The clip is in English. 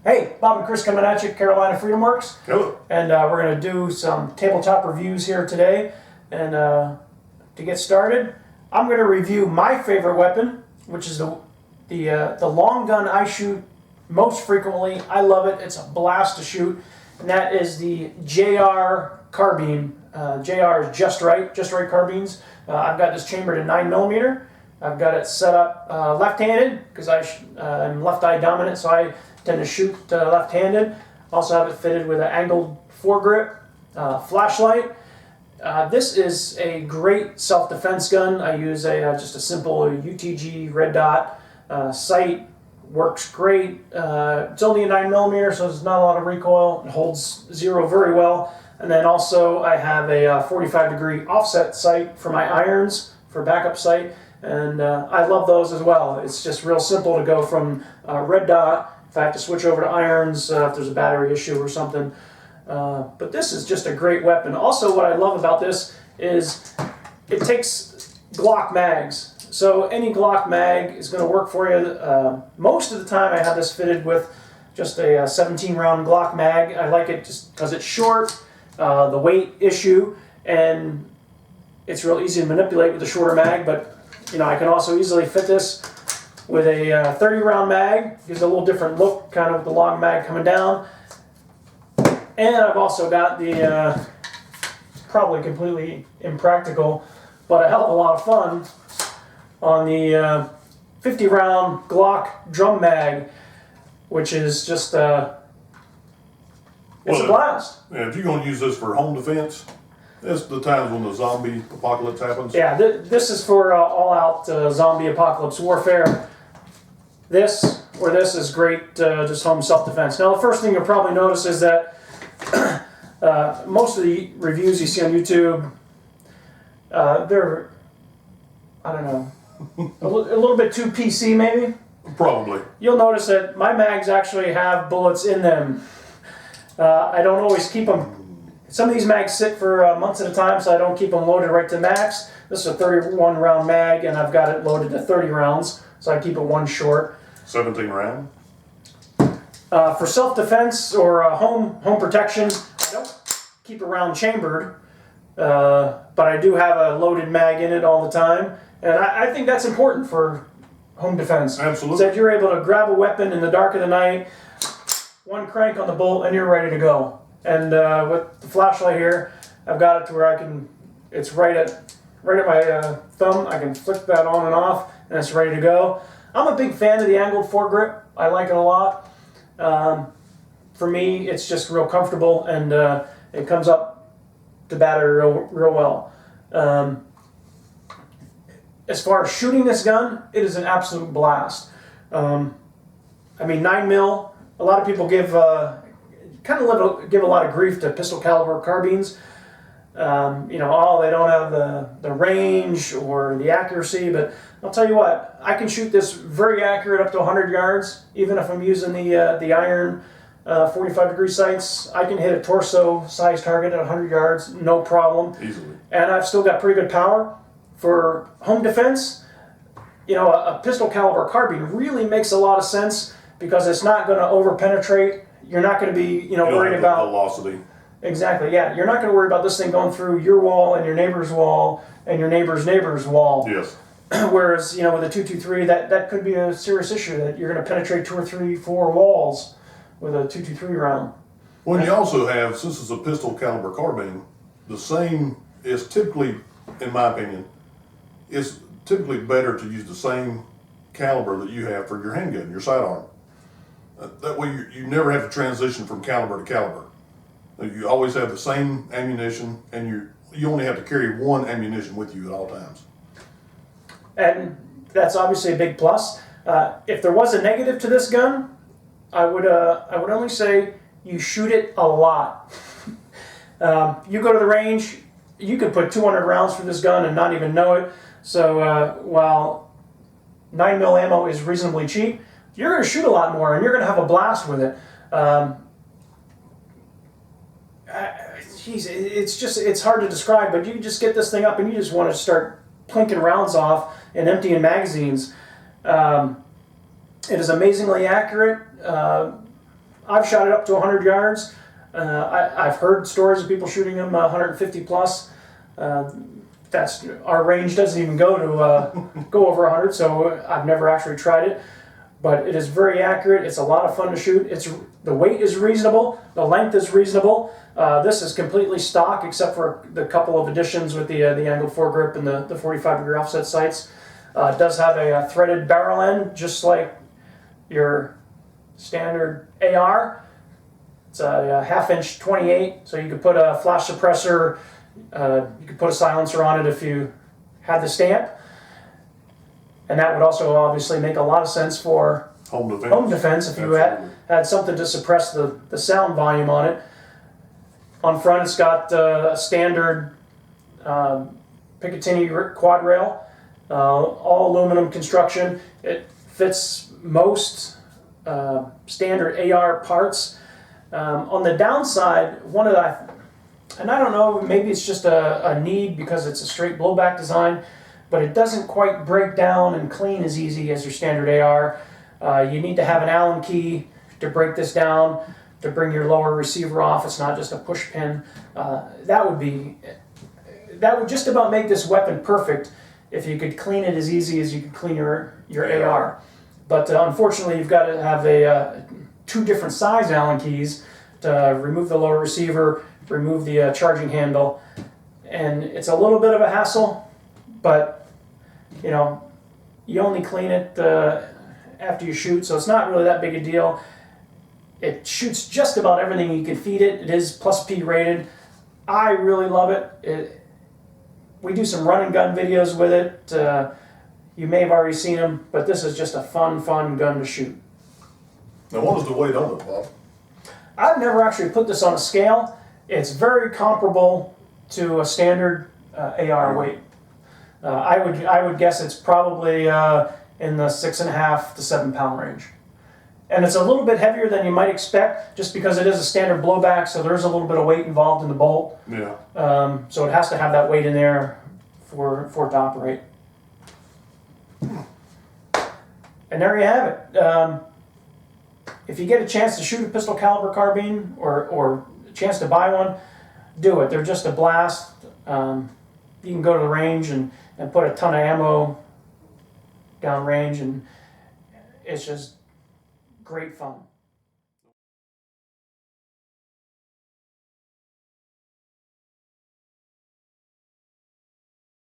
Hey, Bob and Chris coming at you, Carolina Freedom Works. Hello. And we're going to do some tabletop reviews here today. And to get started, I'm going to review my favorite weapon, which is the long gun I shoot most frequently. I love it. It's a blast to shoot. And that is the J.R. carbine. J.R. is just right carbines. I've got this chambered in 9mm. I've got it set up left-handed because I'm left-eye dominant, so I tend to shoot left-handed. Also have it fitted with an angled foregrip, flashlight. This is a great self-defense gun. I use just a simple UTG red dot sight. Works great. It's only a 9mm, so there's not a lot of recoil. It holds zero very well. And then also I have a 45-degree offset sight for my irons for backup sight. And I love those as well. It's just real simple to go from red dot if I have to switch over to irons, if there's a battery issue or something. But this is just a great weapon. Also, what I love about this is it takes Glock mags. So any Glock mag is going to work for you. Most of the time I have this fitted with just a 17-round Glock mag. I like it just because it's short, the weight issue, and it's real easy to manipulate with a shorter mag. But you know, I can also easily fit this with a 30-round mag. Gives a little different look, kind of with the long mag coming down. And I've also got the, probably completely impractical, but a hell of a lot of fun, on the 50-round Glock drum mag, which is just, it's a blast. Yeah, if you're going to use this for home defense, it's the times when the zombie apocalypse happens. Yeah, this is for all-out zombie apocalypse warfare. This is great, just home self-defense. Now, the first thing you'll probably notice is that most of the reviews you see on YouTube, they're, I don't know, a little bit too PC maybe. Probably. You'll notice that my mags actually have bullets in them. I don't always keep them. Some of these mags sit for months at a time, so I don't keep them loaded right to max. This is a 31-round mag, and I've got it loaded to 30 rounds, so I keep it one short. 17 round? For self-defense or home protection, I don't keep a round chambered, but I do have a loaded mag in it all the time, and I think that's important for home defense. Absolutely. So that you're able to grab a weapon in the dark of the night, one crank on the bolt, and you're ready to go. And with the flashlight here, I've got it to where it's right at my thumb. I can flick that on and off, and it's ready to go. I'm a big fan of the angled foregrip. I like it a lot. For me, it's just real comfortable, and it comes up to batter real well. As far as shooting this gun, it is an absolute blast. I mean, 9mm. A lot of people give a lot of grief to pistol caliber carbines. You know, they don't have the range or the accuracy, but I'll tell you what, I can shoot this very accurate up to 100 yards, even if I'm using the iron 45-degree sights. I can hit a torso size target at 100 yards, no problem. Easily. And I've still got pretty good power. For home defense, you know, a pistol caliber carbine really makes a lot of sense because it's not going to over-penetrate. You're not going to be, worried about velocity. Exactly, yeah. You're not going to worry about this thing going through your wall and your neighbor's wall and your neighbor's wall. Yes. Whereas, with a 223, that could be a serious issue, that you're going to penetrate 2 or 3, 4 walls with a 223 round. Well, you also have, since it's a pistol caliber carbine, the same is typically, in my opinion, it's typically better to use the same caliber that you have for your handgun, your sidearm. That way you never have to transition from caliber to caliber. You always have the same ammunition, and you only have to carry one ammunition with you at all times. And that's obviously a big plus. If there was a negative to this gun, I would only say you shoot it a lot. You go to the range, you could put 200 rounds through this gun and not even know it. So while 9mm ammo is reasonably cheap, you're going to shoot a lot more, and you're going to have a blast with it. It's hard to describe, but you just get this thing up and you just want to start plinking rounds off and emptying magazines. It is amazingly accurate. I've shot it up to 100 yards. I've heard stories of people shooting them 150 plus. That's our range doesn't even go to go over 100, so I've never actually tried it. But it is very accurate. It's a lot of fun to shoot. The weight is reasonable. The length is reasonable. This is completely stock except for the couple of additions with the angled foregrip and the 45-degree offset sights. It does have a threaded barrel end, just like your standard AR. It's a half-inch 28, so you could put a flash suppressor, you could put a silencer on it if you had the stamp. And that would also obviously make a lot of sense for home defense if you had something to suppress the sound volume on it. On front, it's got a standard Picatinny quad rail, all aluminum construction. It fits most standard AR parts. On the downside, and I don't know, maybe it's just a need because it's a straight blowback design, but it doesn't quite break down and clean as easy as your standard AR. You need to have an Allen key to break this down, to bring your lower receiver off. It's not just a push pin. That would just about make this weapon perfect if you could clean it as easy as you could clean your AR. But unfortunately, you've got to have two different size Allen keys to remove the lower receiver, remove the charging handle, and it's a little bit of a hassle, but you only clean it after you shoot, so it's not really that big a deal. It shoots just about everything you can feed it. It is plus P rated. I really love it. We do some run and gun videos with it. You may have already seen them, but this is just a fun gun to shoot. Now, what is the weight on it, Bob? I've never actually put this on a scale. It's very comparable to a standard AR weight. I would guess it's probably in the 6.5 to 7 pound range. And it's a little bit heavier than you might expect just because it is a standard blowback, so there's a little bit of weight involved in the bolt. Yeah. So it has to have that weight in there for it to operate. And there you have it. If you get a chance to shoot a pistol caliber carbine or a chance to buy one, do it. They're just a blast. You can go to the range and put a ton of ammo down range, and it's just great fun.